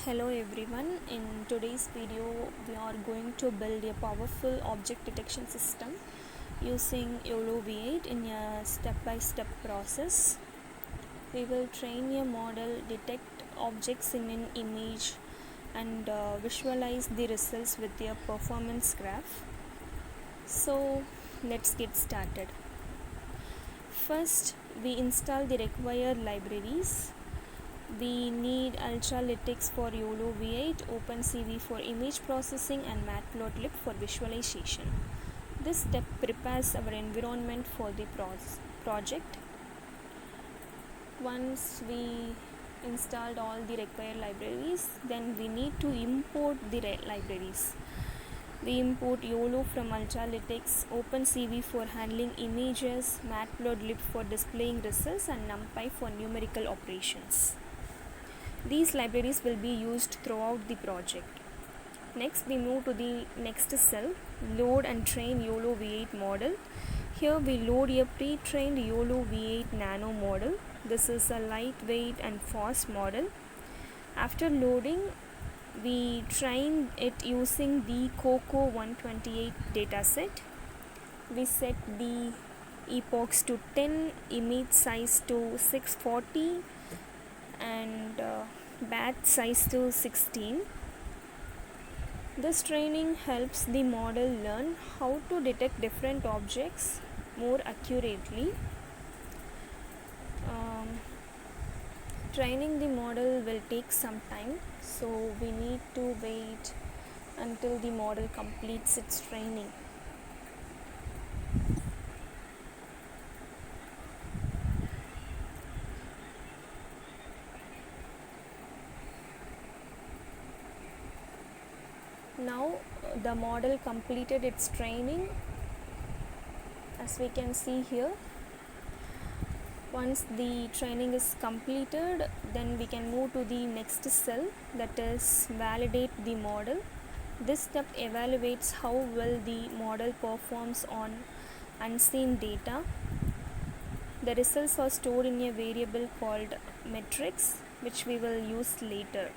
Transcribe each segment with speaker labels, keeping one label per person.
Speaker 1: Hello everyone, in today's video we are going to build a powerful object detection system using YOLO V8 in a step-by-step process. We will train a model, detect objects in an image and visualize the results with a performance graph. So let's get started. First we install the required libraries. We need Ultralytics for YOLO V8, OpenCV for image processing and Matplotlib for visualization. This step prepares our environment for the project. Once we installed all the required libraries, then we need to import the libraries. We import YOLO from Ultralytics, OpenCV for handling images, Matplotlib for displaying results and NumPy for numerical operations. These libraries will be used throughout the project. Next, we move to the next cell, load and train YOLO V8 model. Here we load a pre-trained YOLO V8 Nano model. This is a lightweight and fast model. After loading, we train it using the COCO 128 dataset. We set the epochs to 10, image size to 640 and batch size to 16. This training helps the model learn how to detect different objects more accurately. Training the model will take some time, so we need to wait until the model completes its training. Now the model completed its training, as we can see here. Once the training is completed, then we can move to the next cell, that is validate the model. This step evaluates how well the model performs on unseen data. The results are stored in a variable called metrics, which we will use later.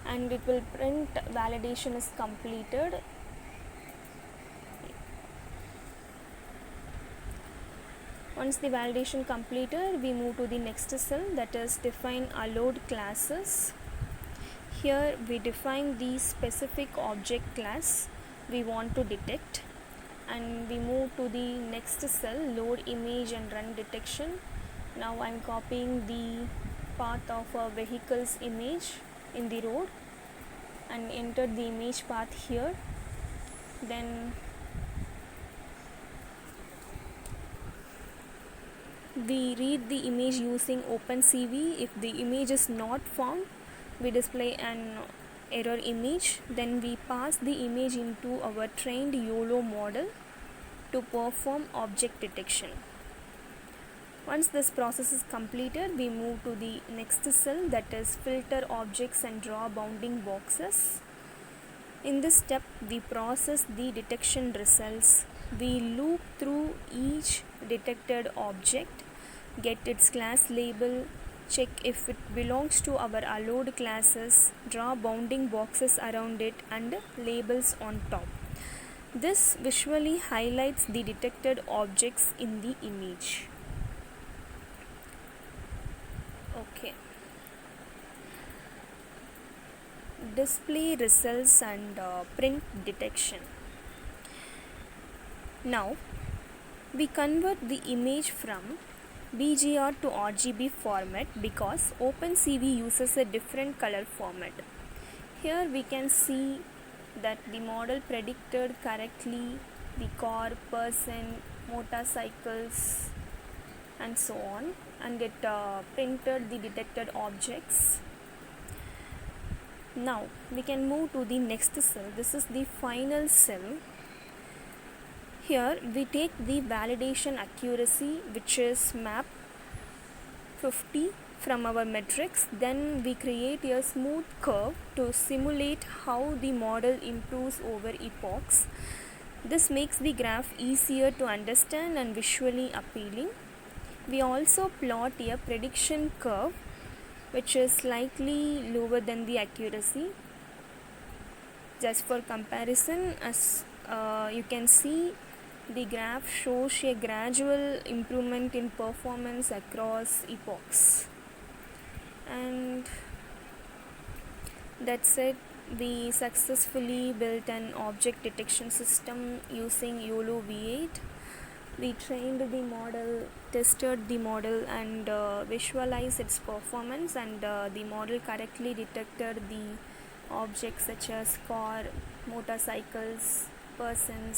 Speaker 1: And it will print validation is completed. Once the validation completed, we move to the next cell, that is define allowed classes. Here we define the specific object class we want to detect, and we move to the next cell, load image and run detection. Now I am copying the path of a vehicle's image in the road and enter the image path here. Then we read the image using OpenCV. If the image is not found, we display an error image. Then we pass the image into our trained YOLO model to perform object detection. Once this process is completed, we move to the next cell, that is filter objects and draw bounding boxes. In this step, we process the detection results. We loop through each detected object, get its class label, check if it belongs to our allowed classes, draw bounding boxes around it and labels on top. This visually highlights the detected objects in the image. Okay. Display results and print detection. Now we convert the image from BGR to RGB format because OpenCV uses a different color format. Here we can see that the model predicted correctly the car, person, motorcycles and so on, and it printed the detected objects. Now we can move to the next cell. This is the final cell. Here we take the validation accuracy, which is map 50 from our metrics. Then we create a smooth curve to simulate how the model improves over epochs. This makes the graph easier to understand and visually appealing. We also plot a prediction curve which is slightly lower than the accuracy. Just for comparison, as you can see, the graph shows a gradual improvement in performance across epochs. And that's it. We successfully built an object detection system using YOLO V8. We trained the model, tested the model, and visualized its performance, and the model correctly detected the objects such as car, motorcycles, persons,